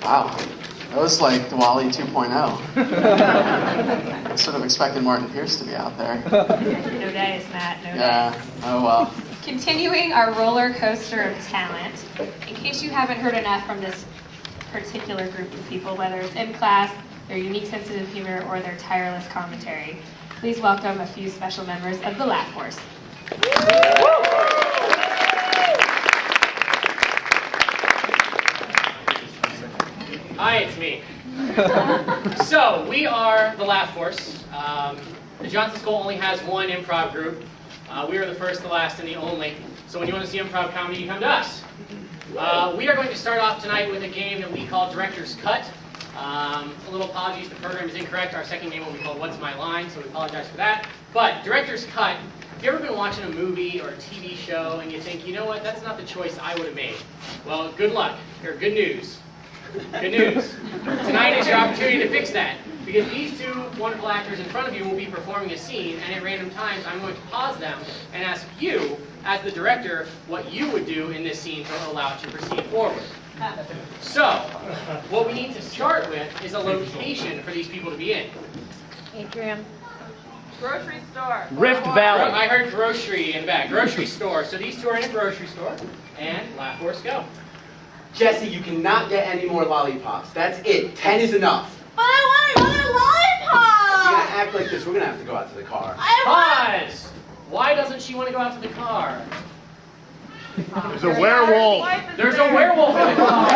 Wow, that was like the Wall-E 2.0. I sort of expected Martin Pierce to be out there. No dice, Matt, no dice. Yeah, oh well. Continuing our roller coaster of talent, in case you haven't heard enough from this particular group of people, whether it's in class, their unique sense of humor, or their tireless commentary, please welcome a few special members of the Laugh Force. Hi, it's me. So, we are the Laugh Force. The Johnson School only has one improv group. We are the first, the last, and the only. So when you want to see improv comedy, you come to us. We are going to start off tonight with a game that we call Director's Cut. A little apologies, the program is incorrect. Our second game will be called What's My Line, so we apologize for that. But Director's Cut, have you ever been watching a movie or a TV show and you think, you know what, that's not the choice I would have made? Well, good luck, or good news. Good news. Tonight is your opportunity to fix that. Because these two wonderful actors in front of you will be performing a scene, and at random times I'm going to pause them and ask you, as the director, what you would do in this scene to allow it to proceed forward. So, what we need to start with is a location for these people to be in. Adrian. Grocery store. Rift Valley. I heard grocery in the back. Grocery store. So these two are in a grocery store. And Laugh Force, go. Jesse, you cannot get any more lollipops. That's it. 10 is enough. But I want another lollipop! You're gonna act like this. We're gonna have to go out to the car. Pause! Why doesn't she want to go out to the car? There's a werewolf. There's a werewolf in the car. I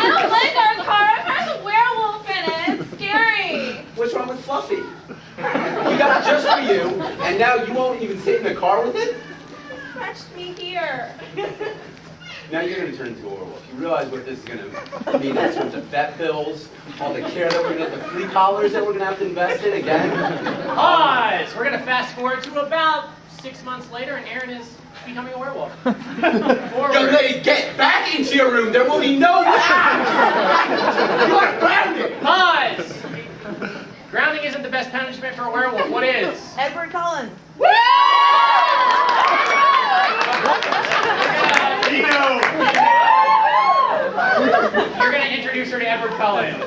don't like our car. There's a werewolf in it. It's scary. What's wrong with Fluffy? We got it just for you, and now you won't even sit in the car with it? Scratched me here. Now you're going to turn into a werewolf. You realize what this is going to mean in terms of vet bills, all the care that we're going to have, the flea collars that we're going to have to invest in again. Pause! We're going to fast forward to about 6 months later, and Aaron is becoming a werewolf. Young lady, get back into your room. There will be no You are grounded. Pause! Grounding isn't the best punishment for a werewolf. What is? Edward Cullen. You're going to introduce her to Edward Cullen. I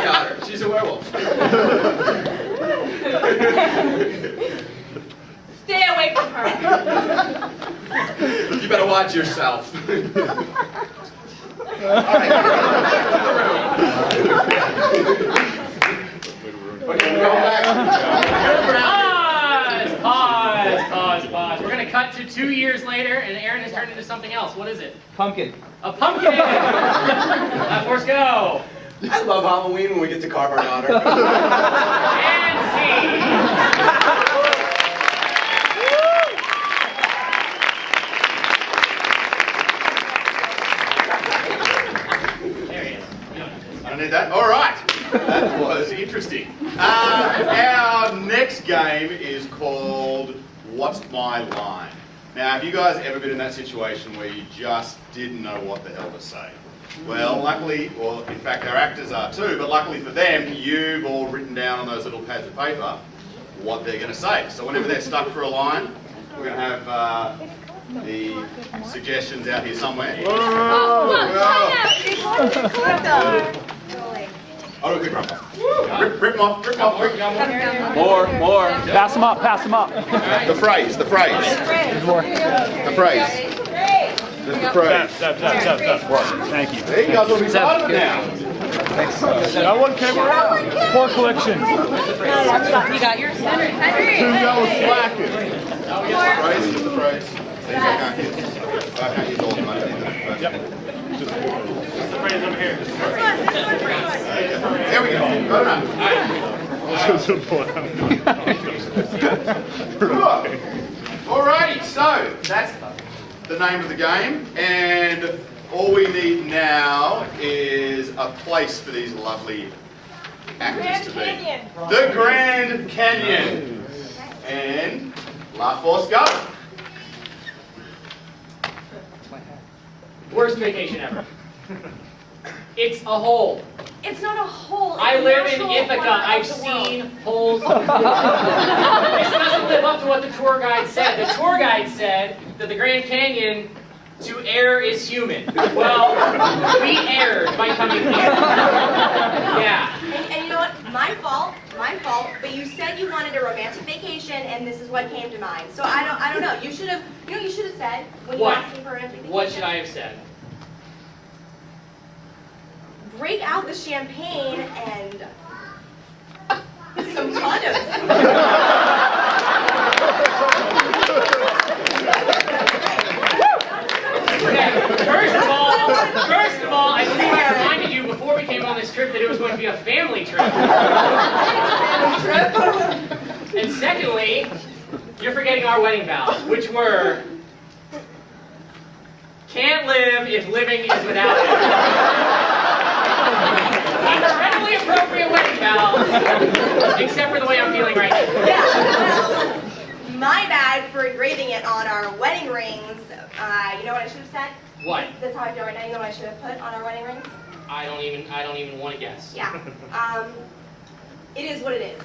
got her. She's a werewolf. Stay away from her. You better watch yourself. All right. Pause. We're going to cut to 2 years later, and Aaron has turned into something else. What is it? Pumpkin. A pumpkin! Laugh Force, go! I love Halloween when we get to carve our daughter. And scene! There he is. I don't need that. All right. That was interesting. Our next game is called What's My Line? Now, have you guys ever been in that situation where you just didn't know what the hell to say? Well, luckily, well, in fact, our actors are too, but luckily for them, you've all written down on those little pads of paper what they're going to say. So whenever they're stuck for a line, we're going to have the suggestions out here somewhere. I'll do a quick run. Rip them off. More. Pass them up. The phrase. The phrase. Just the phrase. Stop. Thank you. There you guys will be started now. That one came around. Poor collection. You got yours. Two go slacking. Just the phrase. See, I can't use all the money either. Yep. Just the phrase over here. There we go. Go around. Alrighty, so that's the name of the game, and all we need now is a place for these lovely actors to be. The Grand Canyon. And Laugh Force, go. Worst vacation ever. It's a hole. It's not a hole. I live in Ithaca. I've seen holes. This doesn't live up up to what the tour guide said. The tour guide said that the Grand Canyon, to err is human. Well, we erred by coming here. Yeah. And you know what? My fault, but you said you wanted a romantic vacation, and this is what came to mind. So I don't know. You should have said when you What? asked me for a romantic vacation. What should I have said? Break out the champagne and some condoms. Okay, first of all, I believe I reminded you before we came on this trip that it was going to be a family trip. And secondly, you're forgetting our wedding vows, which were, can't live if living is without it. Incredibly appropriate wedding vows, except for the way I'm feeling right now. Yeah, well, my bad for engraving it on our wedding rings. You know what I should have said? What? That's how I feel right now. You know what I should have put on our wedding rings? I don't even want to guess. Yeah. It is what it is.